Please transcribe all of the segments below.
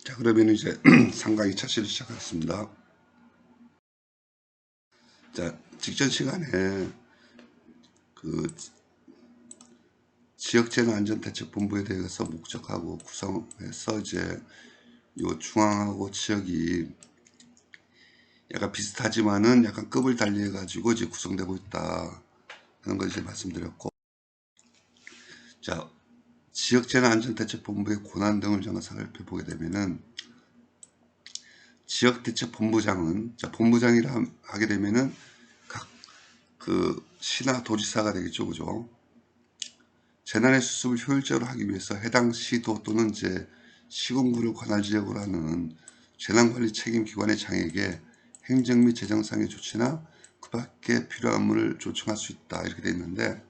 자, 그러면 이제 3강 2차 시를 시작하겠습니다. 자, 직전 시간에 그 지역재난안전대책본부에 대해서 목적하고 구성해서 이제 요 중앙하고 지역이 약간 비슷하지만은 약간 급을 달리해 가지고 이제 구성되고 있다 하는 걸 이제 말씀드렸고, 자, 지역재난안전대책본부의 권한 등을 잠깐 살펴보게 되면은 지역대책본부장은, 자, 본부장이라 하게 되면은 각 그 시나 도지사가 되겠죠, 그죠? 재난의 수습을 효율적으로 하기 위해서 해당 시도 또는 이제 시군구를 관할 지역으로 하는 재난관리 책임기관의 장에게 행정 및 재정상의 조치나 그 밖에 필요한 업무를 조청할 수 있다, 이렇게 되어 있는데,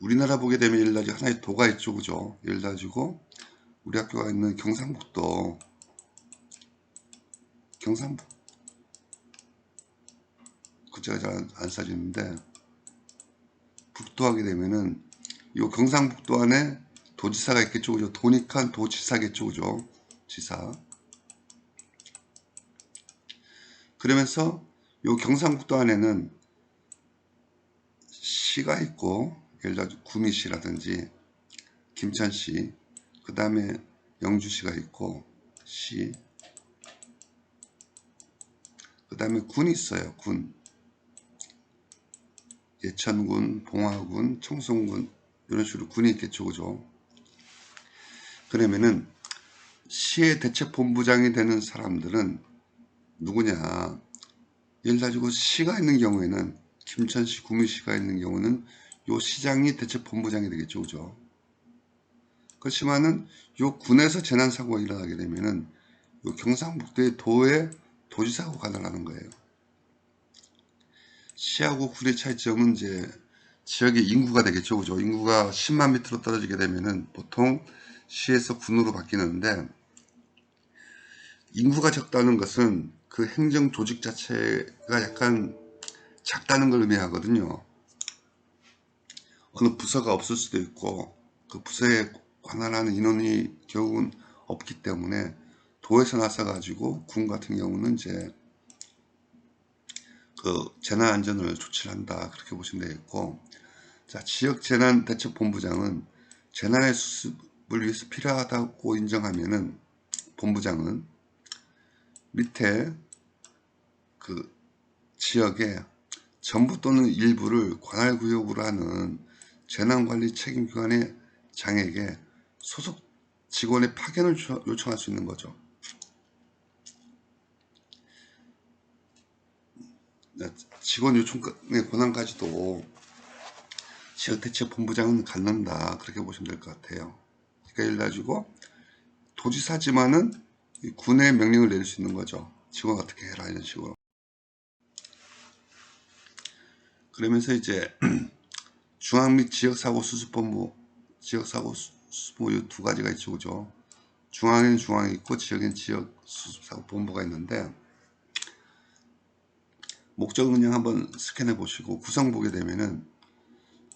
우리나라 보게 되면 예를 들어 하나의 도가 있죠, 그죠? 예를 들어가지고 우리 학교가 있는 경상북도 글자가 잘 안 써지는데, 북도 하게 되면은 이 경상북도 안에 도지사가 있겠죠, 그죠? 도니까 도지사겠죠, 그죠? 지사. 그러면서 이 경상북도 안에는 시가 있고, 예를 들어 구미시라든지 김천시, 그 다음에 영주시가 있고 시, 그 다음에 군이 있어요. 군, 예천군, 봉화군, 청송군, 이런 식으로 군이 있겠죠, 그죠? 그러면은 시의 대책본부장이 되는 사람들은 누구냐? 예를 들어 시가 있는 경우에는, 김천시, 구미시가 있는 경우는 요 시장이 대책본부장이 되겠죠, 그죠? 그렇지만은 요 군에서 재난사고가 일어나게 되면은 요 경상북도의 도의 도지사하고 관할하는 거예요. 시하고 군의 차이점은 이제 지역의 인구가 되겠죠, 그죠? 인구가 10만 밑으로 떨어지게 되면은 보통 시에서 군으로 바뀌는데, 인구가 적다는 것은 그 행정 조직 자체가 약간 작다는 걸 의미하거든요. 어느 부서가 없을 수도 있고 그 부서에 관할하는 인원이 결국은 없기 때문에 도에서 나서 가지고 군 같은 경우는 이제 그 재난 안전을 조치를 한다, 그렇게 보시면 되겠고, 자, 지역 재난 대책본부장은 재난의 수습을 위해서 필요하다고 인정하면은 본부장은 밑에 그 지역에 전부 또는 일부를 관할구역으로 하는 재난관리 책임기관의 장에게 소속 직원의 파견을 요청할 수 있는 거죠. 직원 요청의 권한까지도 지역대책본부장은 갖는다, 그렇게 보시면 될 것 같아요. 그러니까 예를 들어가지고 도지사지만은 군의 명령을 내릴 수 있는 거죠. 직원 어떻게 해라, 이런 식으로. 그러면서 이제 중앙 및 지역사고수습본부, 지역사고수습본부 이 두 가지가 있죠, 그죠? 중앙에는 중앙이 있고 지역에는 지역수습사고본부가 있는데, 목적은 그냥 한번 스캔해 보시고 구성 보게 되면은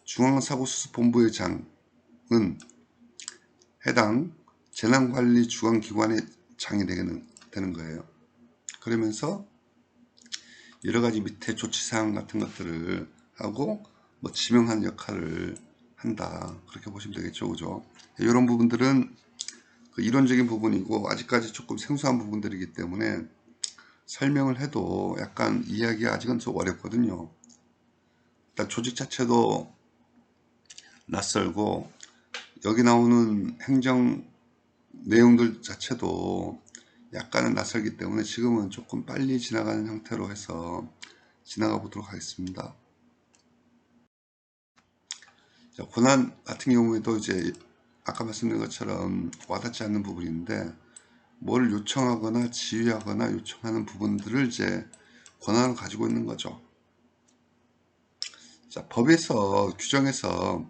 중앙사고수습본부의 장은 해당 재난관리 주관기관의 장이 되는 거예요. 그러면서 여러가지 밑에 조치사항 같은 것들을 하고 뭐 지명한 역할을 한다, 그렇게 보시면 되겠죠, 그죠? 이런 부분들은 그 이론적인 부분이고 아직까지 조금 생소한 부분들이기 때문에 설명을 해도 약간 이해하기가 아직은 좀 어렵거든요. 일단 조직 자체도 낯설고 여기 나오는 행정 내용들 자체도 약간은 낯설기 때문에 지금은 조금 빨리 지나가는 형태로 해서 지나가 보도록 하겠습니다. 자, 권한 같은 경우에도 이제 아까 말씀드린 것처럼 와닿지 않는 부분인데, 뭘 요청하거나 지휘하거나 요청하는 부분들을 이제 권한을 가지고 있는 거죠. 자, 법에서 규정에서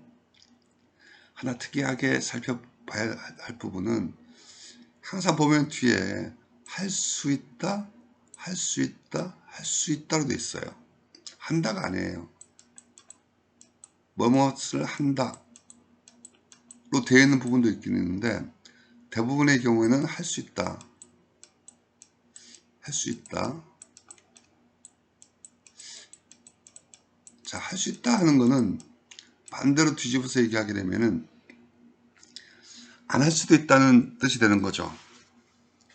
하나 특이하게 살펴봐야 할 부분은, 항상 보면 뒤에 할 수 있다, 할 수 있다, 할 수 있다로 돼 있어요. 한다가 아니에요. 뭐뭇을 한다로 되어 있는 부분도 있긴 있는데, 대부분의 경우에는 할 수 있다. 자, 할 수 있다 하는 거는 반대로 뒤집어서 얘기하게 되면은 안 할 수도 있다는 뜻이 되는 거죠.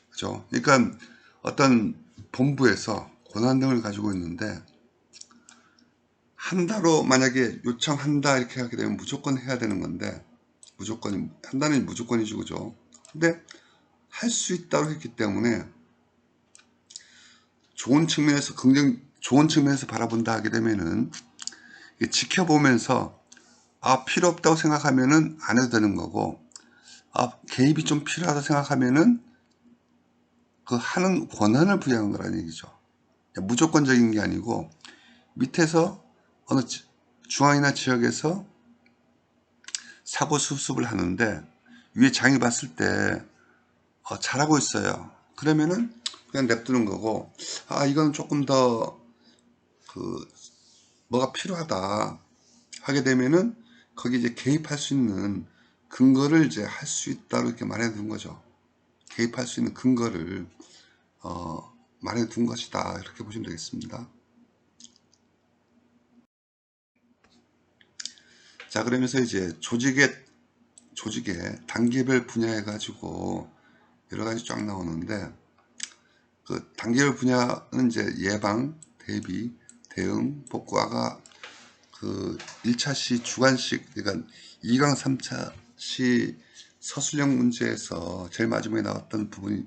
그죠? 그러니까 어떤 본부에서 권한 등을 가지고 있는데 한다로 만약에 요청한다 이렇게 하게 되면 무조건 해야 되는 건데 한다는 무조건이죠. 그죠? 근데 할 수 있다고 했기 때문에 좋은 측면에서 바라본다 하게 되면은 지켜보면서 필요 없다고 생각하면은 안 해도 되는 거고 개입이 좀 필요하다 생각하면은 그 하는 권한을 부여한 거라는 얘기죠. 무조건적인 게 아니고 밑에서 어느 중앙이나 지역에서 사고 수습을 하는데 위에 장이 봤을 때 잘하고 있어요. 그러면은 그냥 냅두는 거고 이건 조금 더 뭐가 필요하다 하게 되면은 거기 이제 개입할 수 있는 근거를 이제 할 수 있다 이렇게 말해 둔 거죠. 개입할 수 있는 근거를 말해 둔 것이다 이렇게 보시면 되겠습니다. 자, 그러면서 이제 조직의 단계별 분야해 가지고 여러 가지 쫙 나오는데 그 단계별 분야는 이제 예방, 대비, 대응, 복구. 아까 그 1차 시 주관식, 그러니까 2강 3차 시 서술형 문제에서 제일 마지막에 나왔던 부분이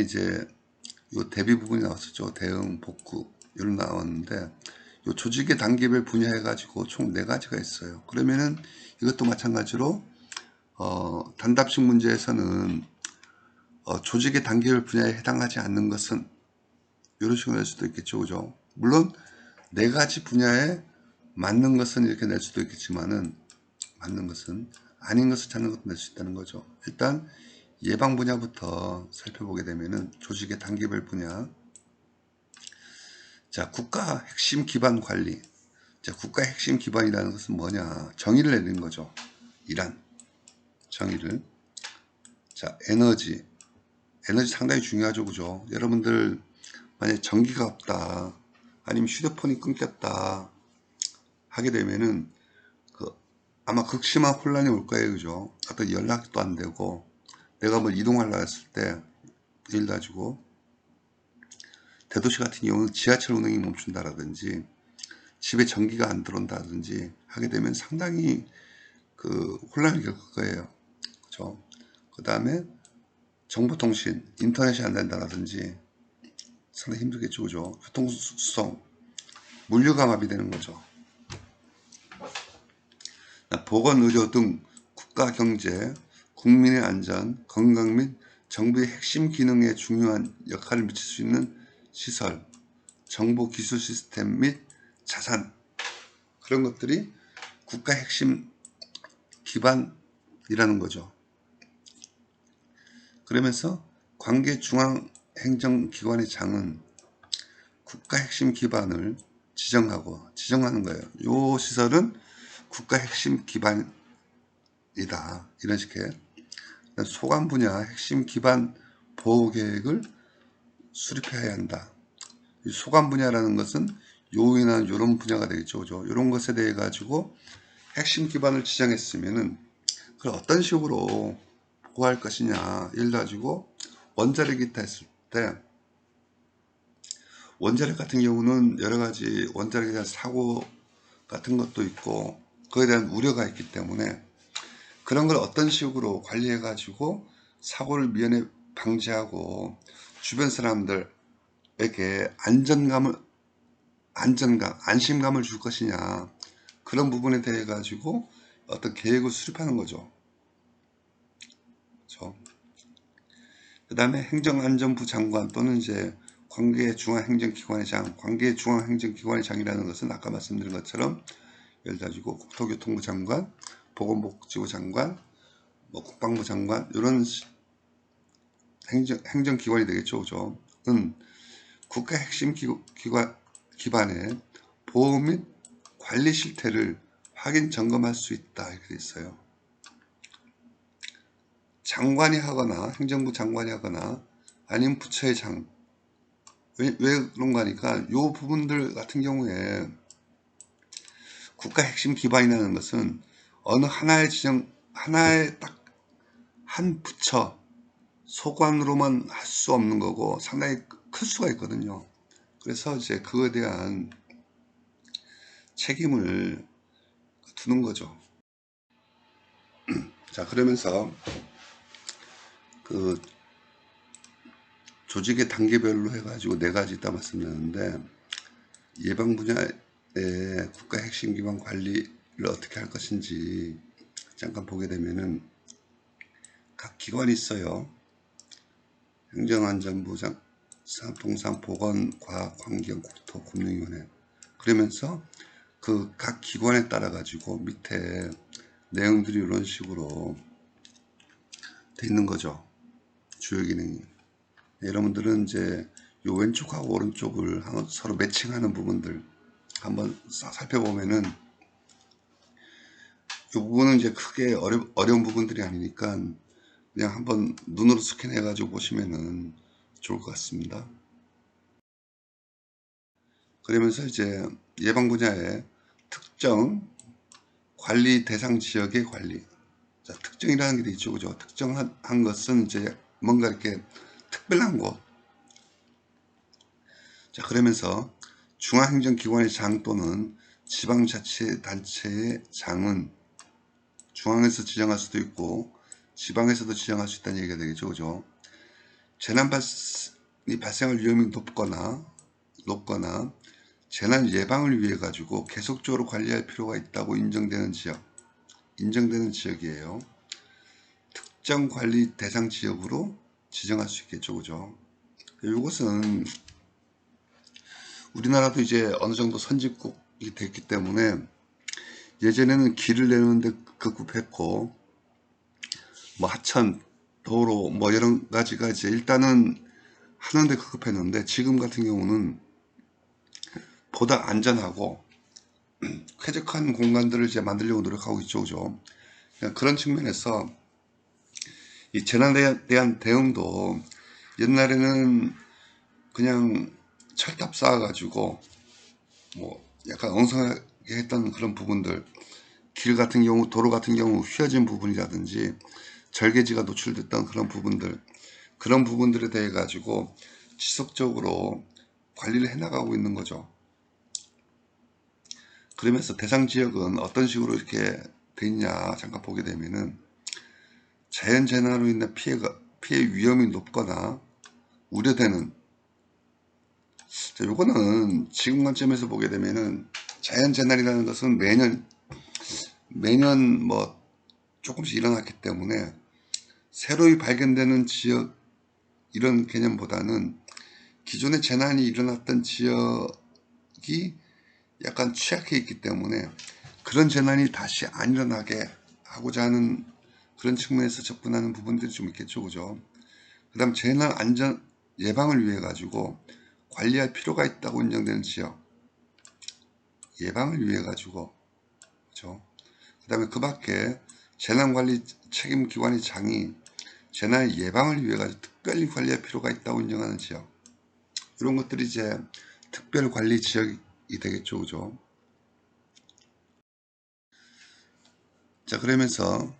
이제 요 대비 부분이 나왔었죠. 대응, 복구 이런 나왔는데 요 조직의 단계별 분야해 가지고 총 4가지가 있어요. 그러면은 이것도 마찬가지로 단답식 문제에서는 조직의 단계별 분야에 해당하지 않는 것은 이런 식으로 낼 수도 있겠죠. 그죠? 물론 4가지 분야에 맞는 것은 이렇게 낼 수도 있겠지만은 맞는 것은 아닌 것을 찾는 것도 낼 수 있다는 거죠. 일단 예방 분야부터 살펴보게 되면은 조직의 단계별 분야. 자, 국가 핵심 기반 관리. 자, 국가 핵심 기반이라는 것은 뭐냐? 정의를 내리는 거죠. 이란 정의를. 자, 에너지 상당히 중요하죠. 그죠? 여러분들 만약에 전기가 없다 아니면 휴대폰이 끊겼다 하게 되면은 아마 극심한 혼란이 올 거예요. 그죠? 어떤 연락도 안 되고 내가 뭐 이동하려고 했을 때 예를 가지고 대도시 같은 경우는 지하철 운행이 멈춘다라든지 집에 전기가 안 들어온다든지 하게 되면 상당히 그 혼란을 겪을 거예요. 그죠? 그 다음에 정보통신, 인터넷이 안 된다라든지 상당히 힘들겠죠. 그죠? 교통수송, 물류가 마비되는 거죠. 보건, 의료 등 국가 경제, 국민의 안전, 건강 및 정부의 핵심 기능에 중요한 역할을 미칠 수 있는 시설, 정보 기술 시스템 및 자산, 그런 것들이 국가 핵심 기반이라는 거죠. 그러면서 관계 중앙행정기관의 장은 국가 핵심 기반을 지정하는 거예요. 요 시설은 국가 핵심 기반이다. 이런 식의 소관 분야 핵심 기반 보호 계획을 수립해야 한다. 소관 분야라는 것은 요인이나 이런 분야가 되겠죠. 그죠? 이런 것에 대해 가지고 핵심 기반을 지정했으면은 그걸 어떤 식으로 보호할 것이냐. 예를 가지고 원자력 기타 했을 때 원자력 같은 경우는 여러 가지 원자력에 대한 사고 같은 것도 있고 그에 대한 우려가 있기 때문에 그런 걸 어떤 식으로 관리해 가지고 사고를 미연에 방지하고 주변 사람들에게 안심감을 줄 것이냐, 그런 부분에 대해 가지고 어떤 계획을 수립하는 거죠. 그렇죠? 그 다음에 행정안전부 장관 또는 이제 관계중앙행정기관의 장이라는 것은 아까 말씀드린 것처럼 예를 들어가지고 국토교통부 장관, 보건복지부 장관, 뭐 국방부 장관 이런 행정기관이 되겠죠. 그죠? 국가 핵심 기반의 보호 및 관리 실태를 확인 점검할 수 있다 이렇게 돼 있어요. 장관이 하거나 행정부 장관이 하거나 아니면 부처의 장. 왜 그런가 하니까 요 부분들 같은 경우에 국가 핵심 기반이라는 것은 어느 하나의 딱 한 부처 소관으로만 할 수 없는 거고 상당히 클 수가 있거든요. 그래서 이제 그거에 대한 책임을 두는 거죠. 자, 그러면서 그 조직의 단계별로 해가지고 4가지 있다 말씀드렸는데, 예방 분야의 국가 핵심 기반 관리를 어떻게 할 것인지 잠깐 보게 되면은 각 기관이 있어요. 행정안전부, 산업통상, 보건, 과학, 환경, 국토, 금융위원회. 그러면서 그 각 기관에 따라 가지고 밑에 내용들이 이런 식으로 돼 있는 거죠. 주요 기능이. 여러분들은 이제 요 왼쪽하고 오른쪽을 서로 매칭하는 부분들 한번 살펴보면은, 이 부분은 이제 크게 어려운 부분들이 아니니까 그냥 한번 눈으로 스캔해 가지고 보시면은 좋을 것 같습니다. 그러면서 이제 예방 분야의 특정 관리 대상 지역의 관리. 자, 특정이라는 게 있죠, 그죠? 특정한 것은 이제 뭔가 이렇게 특별한 곳. 자, 그러면서 중앙행정기관의 장 또는 지방자치단체의 장은 중앙에서 지정할 수도 있고 지방에서도 지정할 수 있다는 얘기가 되겠죠, 그죠? 재난 발생할 위험이 높거나 재난 예방을 위해 가지고 계속적으로 관리할 필요가 있다고 인정되는 지역이에요. 특정 관리 대상 지역으로 지정할 수 있겠죠, 그죠? 이것은 우리나라도 이제 어느 정도 선진국이 됐기 때문에 예전에는 길을 내는데 급급했고, 뭐 하천, 도로, 뭐 여러 가지가 이제 일단은 하는데 급급했는데, 지금 같은 경우는 보다 안전하고 쾌적한 공간들을 이제 만들려고 노력하고 있죠, 그죠? 그런 측면에서 이 재난에 대한 대응도 옛날에는 그냥 철탑 쌓아가지고 뭐 약간 엉성하게 했던 그런 부분들, 길 같은 경우, 도로 같은 경우 휘어진 부분이라든지 절개지가 노출됐던 그런 부분들에 대해 가지고 지속적으로 관리를 해나가고 있는 거죠. 그러면서 대상 지역은 어떤 식으로 이렇게 돼 있냐 잠깐 보게 되면은, 자연재난으로 인한 피해 위험이 높거나 우려되는, 자, 요거는 지금 관점에서 보게 되면은 자연재난이라는 것은 매년 뭐 조금씩 일어났기 때문에 새로이 발견되는 지역 이런 개념보다는 기존에 재난이 일어났던 지역이 약간 취약해 있기 때문에 그런 재난이 다시 안 일어나게 하고자 하는 그런 측면에서 접근하는 부분들이 좀 있겠죠, 그죠? 그 다음 재난 안전 예방을 위해 가지고 관리할 필요가 있다고 인정되는 지역, 예방을 위해 가지고, 그죠? 그 다음에 그 밖에 재난관리 책임기관의 장이 재난 예방을 위해 가지고 특별히 관리할 필요가 있다고 인정하는 지역, 이런 것들이 이제 특별관리 지역이 되겠죠, 그죠? 자, 그러면서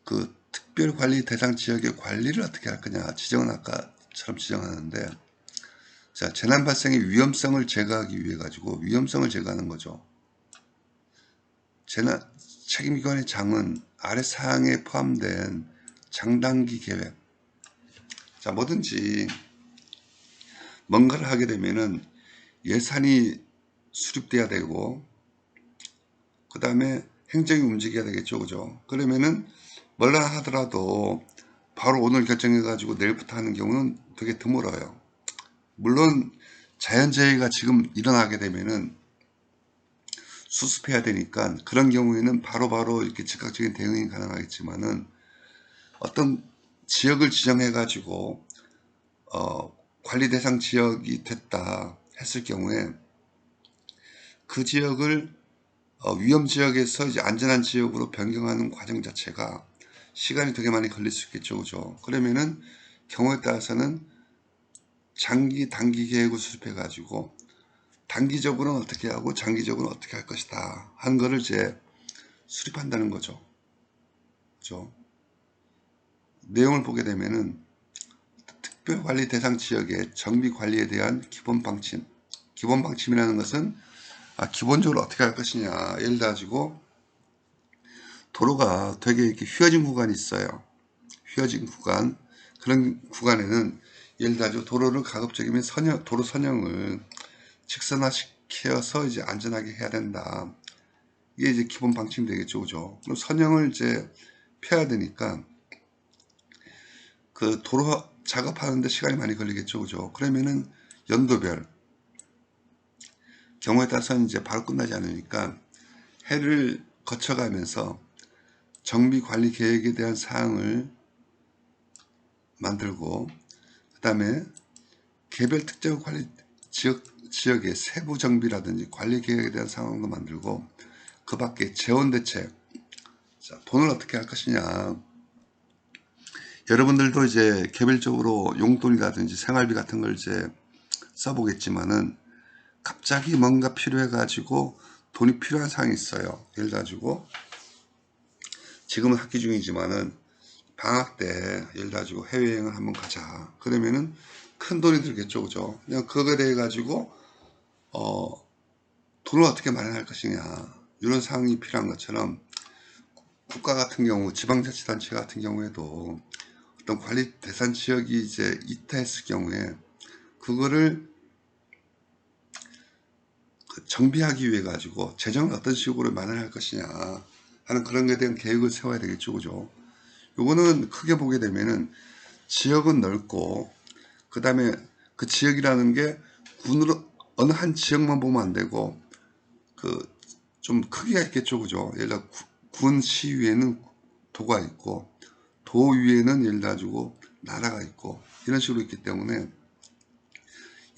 그 특별관리 대상 지역의 관리를 어떻게 할 거냐, 지정은 아까처럼 지정하는데, 자, 재난 발생의 위험성을 제거하기 위해 가지고 위험성을 제거하는 거죠. 재난 책임기관의 장은 아래 사항에 포함된 장단기 계획. 자, 뭐든지 뭔가를 하게 되면은 예산이 수립돼야 되고, 그 다음에 행정이 움직여야 되겠죠, 그죠? 그러면은 뭐라 하더라도 바로 오늘 결정해 가지고 내일부터 하는 경우는 되게 드물어요. 물론 자연재해가 지금 일어나게 되면은 수습해야 되니까 그런 경우에는 바로바로 이렇게 즉각적인 대응이 가능하겠지만은, 어떤 지역을 지정해 가지고 관리 대상 지역이 됐다 했을 경우에 그 지역을 위험 지역에서 이제 안전한 지역으로 변경하는 과정 자체가 시간이 되게 많이 걸릴 수 있겠죠. 그죠? 그러면은 경우에 따라서는 장기, 단기 계획을 수립해 가지고 단기적으로는 어떻게 하고 장기적으로는 어떻게 할 것이다 하는 거를 이제 수립한다는 거죠. 그죠? 내용을 보게 되면은 특별관리 대상 지역의 정비 관리에 대한 기본 방침. 기본 방침이라는 것은 기본적으로 어떻게 할 것이냐. 예를 들어 가지고 도로가 되게 이렇게 휘어진 구간이 있어요. 휘어진 구간. 그런 구간에는 예를 들어 가지고 도로를 가급적이면 도로 선형을 직선화시켜서 이제 안전하게 해야 된다. 이게 이제 기본 방침이 되겠죠. 그죠? 그럼 선형을 이제 펴야 되니까 그 도로 작업하는데 시간이 많이 걸리겠죠. 그죠? 그러면은 연도별 경우에 따라서는 이제 바로 끝나지 않으니까 해를 거쳐가면서 정비 관리 계획에 대한 사항을 만들고 그 다음에 개별 특정 관리 지역의 세부 정비라든지 관리 계획에 대한 상황도 만들고 그 밖에 재원 대책, 자, 돈을 어떻게 할 것이냐. 여러분들도 이제 개별적으로 용돈이라든지 생활비 같은 걸 이제 써보겠지만은 갑자기 뭔가 필요해 가지고 돈이 필요한 상황이 있어요. 예를 들어 가지고 지금은 학기 중이지만은 방학 때 예를 들어 가지고 해외여행을 한번 가자. 그러면은 큰 돈이 들겠죠. 그죠? 그냥 그거에 대해 가지고 돈을 어떻게 마련할 것이냐. 이런 상황이 필요한 것처럼 국가 같은 경우, 지방자치단체 같은 경우에도 어떤 관리 대상 지역이 이제 이탈했을 경우에 그거를 정비하기 위해 가지고 재정을 어떤 식으로 마련할 것이냐 하는 그런 것에 대한 계획을 세워야 되겠죠. 그죠? 요거는 크게 보게 되면은 지역은 넓고 그 다음에 그 지역이라는 게 군으로 어느 한 지역만 보면 안 되고 그 좀 크기가 있겠죠. 그죠? 예를 들어 군 시위에는 도가 있고 도 위에는 예를 들어 가지고 나라가 있고 이런 식으로 있기 때문에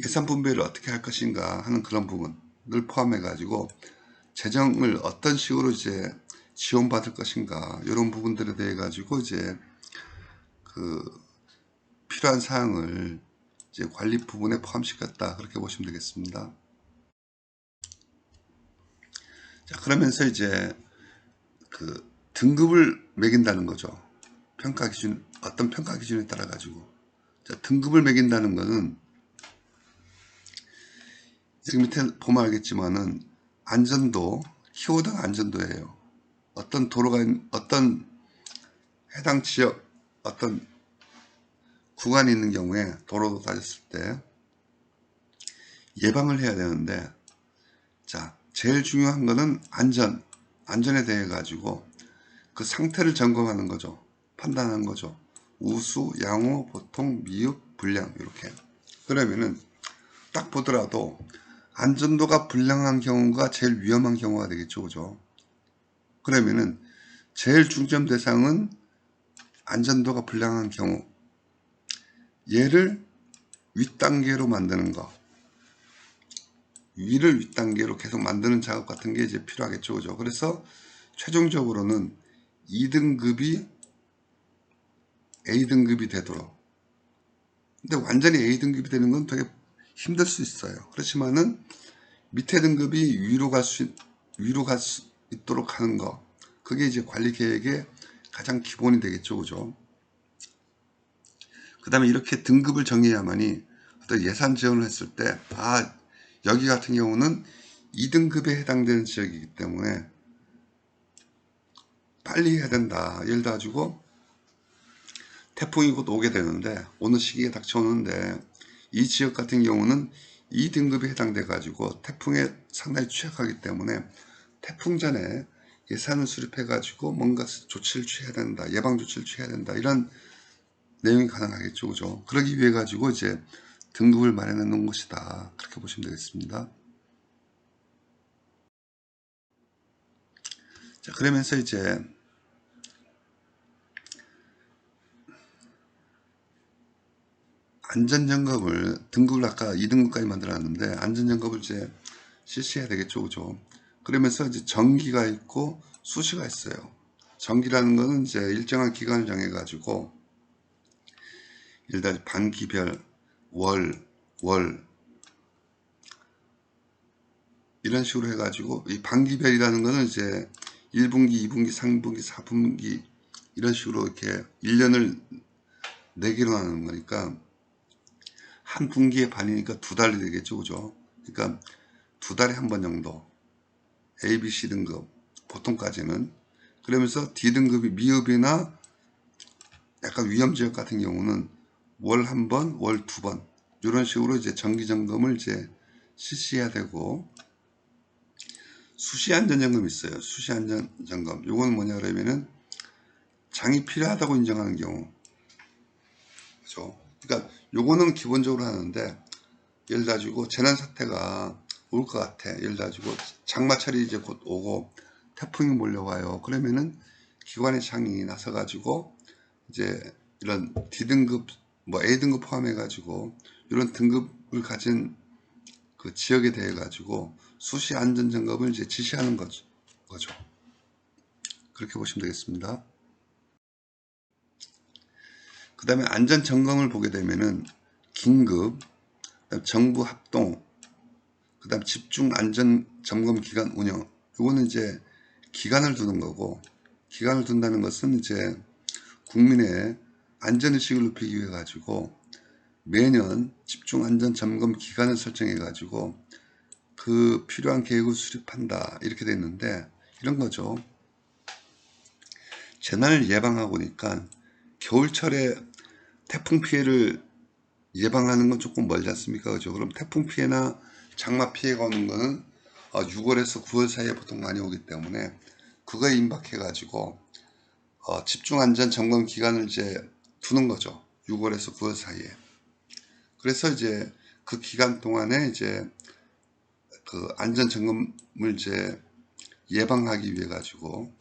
예산 분배를 어떻게 할 것인가 하는 그런 부분을 포함해 가지고 재정을 어떤 식으로 이제 지원받을 것인가 이런 부분들에 대해 가지고 이제 그 필요한 사항을 이제 관리 부분에 포함시켰다 그렇게 보시면 되겠습니다. 자, 그러면서 이제 그 등급을 매긴다는 거죠. 평가 기준 어떤 평가 기준에 따라 가지고 자, 등급을 매긴다는 것은 여기 밑에 보면 알겠지만은 안전도 키워드가 안전도예요. 어떤 도로가 어떤 해당 지역 어떤 구간이 있는 경우에 도로도 따졌을 때 예방을 해야 되는데 자 제일 중요한 거는 안전에 대해 가지고 그 상태를 점검하는 거죠. 판단하는 거죠. 우수, 양호, 보통, 미흡, 불량 이렇게. 그러면은 딱 보더라도 안전도가 불량한 경우가 제일 위험한 경우가 되겠죠. 그죠? 그러면은 제일 중점 대상은 안전도가 불량한 경우 얘를 윗단계로 만드는 거 위를 윗단계로 계속 만드는 작업 같은 게 이제 필요하겠죠. 그죠? 그래서 최종적으로는 2등급이 A등급이 되도록 근데 완전히 A등급이 되는 건 되게 힘들 수 있어요. 그렇지만은 밑에 등급이 위로 갈 수 있도록 하는 거 그게 이제 관리 계획의 가장 기본이 되겠죠. 그죠? 그 다음에 이렇게 등급을 정해야만이 어떤 예산 지원을 했을 때 여기 같은 경우는 2등급에 해당되는 지역이기 때문에 빨리 해야 된다. 예를 들어 가지고 태풍이 곧 오게 되는데 오는 시기에 닥쳐오는데 이 지역 같은 경우는 2등급에 해당돼 가지고 태풍에 상당히 취약하기 때문에 태풍 전에 예산을 수립해 가지고 뭔가 조치를 취해야 된다. 예방 조치를 취해야 된다. 이런 내용이 가능하겠죠. 그죠? 그러기 위해 가지고 이제 등급을 마련해 놓은 것이다. 그렇게 보시면 되겠습니다. 자, 그러면서 이제 안전점검을 등급을 아까 2등급까지 만들어놨는데 안전점검을 이제 실시해야 되겠죠. 그죠? 그러면서 이제 정기가 있고 수시가 있어요. 정기라는 거는 이제 일정한 기간을 정해가지고, 예를 들어 반기별, 월, 이런 식으로 해가지고, 이 반기별이라는 거는 이제 1분기, 2분기, 3분기, 4분기, 이런 식으로 이렇게 1년을 4개로 나누는 거니까, 한 분기의 반이니까 2달이 되겠죠, 그죠? 그러니까 2달에 한 번 정도, A, B, C 등급, 보통까지는. 그러면서 D등급이 미흡이나 약간 위험지역 같은 경우는 월 한 번, 월 2번, 이런 식으로 이제 정기점검을 이제 실시해야 되고, 수시안전점검이 있어요. 수시안전점검. 요거는 뭐냐 그러면은 장이 필요하다고 인정하는 경우. 그죠? 그러니까 요거는 기본적으로 하는데, 예를 들어가지고 재난사태가 올 것 같아. 예를 들어가지고 장마철이 이제 곧 오고 태풍이 몰려와요. 그러면은 기관의 장이 나서가지고 이제 이런 D등급, 뭐 A등급 포함해가지고 이런 등급을 가진 그 지역에 대해 가지고 수시 안전 점검을 이제 지시하는 거죠. 그렇게 보시면 되겠습니다. 그 다음에 안전 점검을 보게 되면은 긴급, 정부 합동, 그 다음 집중 안전 점검 기간 운영. 이거는 이제 기간을 두는 거고, 기간을 둔다는 것은 이제 국민의 안전의식을 높이기 위해 가지고 매년 집중 안전 점검 기간을 설정해 가지고 그 필요한 계획을 수립한다, 이렇게 돼 있는데, 이런 거죠. 재난을 예방하고니까 겨울철에 태풍 피해를 예방하는 건 조금 멀지 않습니까? 그죠? 그럼 태풍 피해나 장마 피해가 오는 거는 6월에서 9월 사이에 보통 많이 오기 때문에 그거에 임박해 가지고 집중 안전 점검 기간을 이제 두는 거죠. 6월에서 9월 사이에. 그래서 이제 그 기간 동안에 이제 그 안전 점검을 이제 예방하기 위해 가지고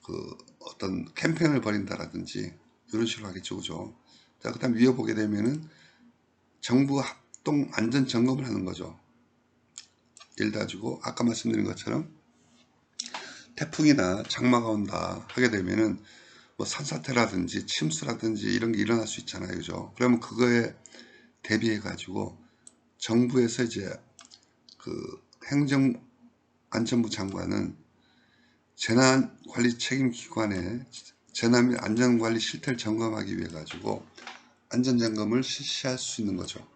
그 어떤 캠페인을 벌인다라든지 이런 식으로 하겠죠, 그죠? 자, 그다음 위에 보게 되면은 정부 합동 안전 점검을 하는 거죠. 예를 들어가지고 아까 말씀드린 것처럼 태풍이나 장마가 온다 하게 되면은 뭐 산사태라든지 침수라든지 이런 게 일어날 수 있잖아요, 그죠? 그러면 그거에 대비해 가지고 정부에서 이제 그 행정안전부 장관은 재난관리 책임기관의 재난 및 안전관리 실태를 점검하기 위해 가지고 안전점검을 실시할 수 있는 거죠.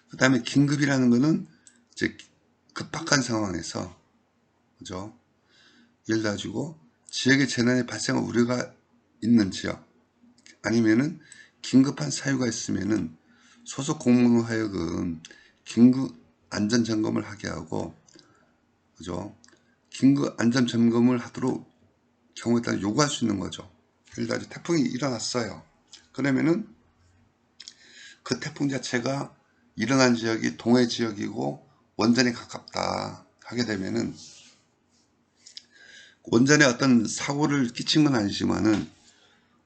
그 다음에 긴급이라는 거는 이제 급박한 상황에서, 그죠? 예를 들어가지고 지역에 재난이 발생할 우려가 있는 지역, 아니면은 긴급한 사유가 있으면은 소속 공무원 하여금 긴급 안전 점검을 하게 하고, 그죠? 긴급 안전 점검을 하도록 경우에 따라 요구할 수 있는 거죠. 예를 들어 태풍이 일어났어요. 그러면은 그 태풍 자체가 일어난 지역이 동해 지역이고 원전에 가깝다 하게 되면은, 원전에 어떤 사고를 끼친 건 아니지만은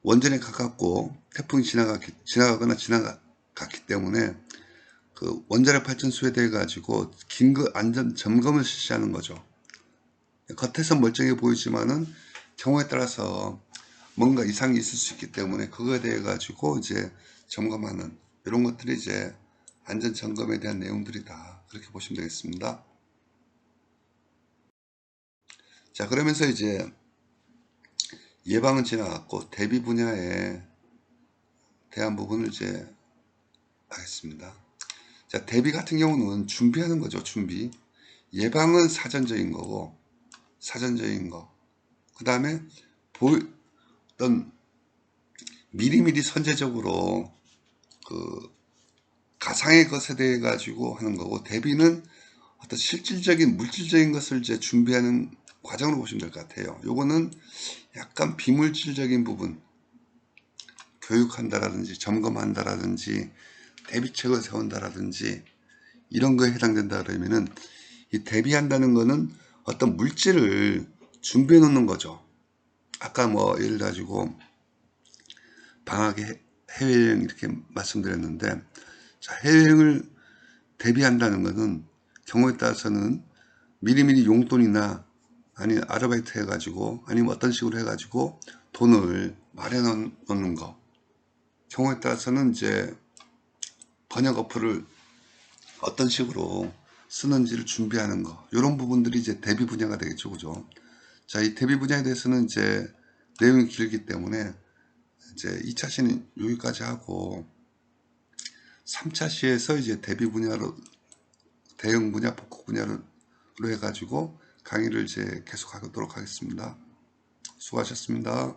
원전에 가깝고 태풍이 지나가거나 지나갔기 때문에 그 원자력 발전소에 대해 가지고 긴급 안전 점검을 실시하는 거죠. 겉에서 멀쩡해 보이지만은 경우에 따라서 뭔가 이상이 있을 수 있기 때문에 그거에 대해 가지고 이제 점검하는 이런 것들이 이제 안전 점검에 대한 내용들이다, 그렇게 보시면 되겠습니다. 자, 그러면서 이제 예방은 지나갔고 대비 분야에 대한 부분을 이제 하겠습니다. 자, 대비 같은 경우는 준비하는 거죠. 준비. 예방은 사전적인 거고, 사전적인 거. 그 다음에 어떤 미리미리 선제적으로 그 가상의 것에 대해 가지고 하는 거고, 대비는 어떤 실질적인 물질적인 것을 이제 준비하는 과정으로 보시면 될 것 같아요. 요거는 약간 비물질적인 부분, 교육한다라든지 점검한다라든지 대비책을 세운다라든지 이런 거에 해당된다 그러면은, 이 대비한다는 거는 어떤 물질을 준비해 놓는 거죠. 아까 뭐 예를 들어가지고 방학에 해외여행 이렇게 말씀드렸는데, 자, 해외여행을 대비한다는 것은 경우에 따라서는 미리미리 용돈이나 아니 아르바이트 해가지고 아니면 어떤 식으로 해가지고 돈을 마련해 놓는 거, 경우에 따라서는 이제 번역 어플을 어떤 식으로 쓰는지를 준비하는 거, 이런 부분들이 이제 대비 분야가 되겠죠. 그죠? 자, 이 대비 분야에 대해서는 이제 내용이 길기 때문에 이제 2차 시는 여기까지 하고 3차 시에서 이제 대비 분야로, 대응 분야, 복합 분야로 해가지고 강의를 이제 계속 하도록 하겠습니다. 수고하셨습니다.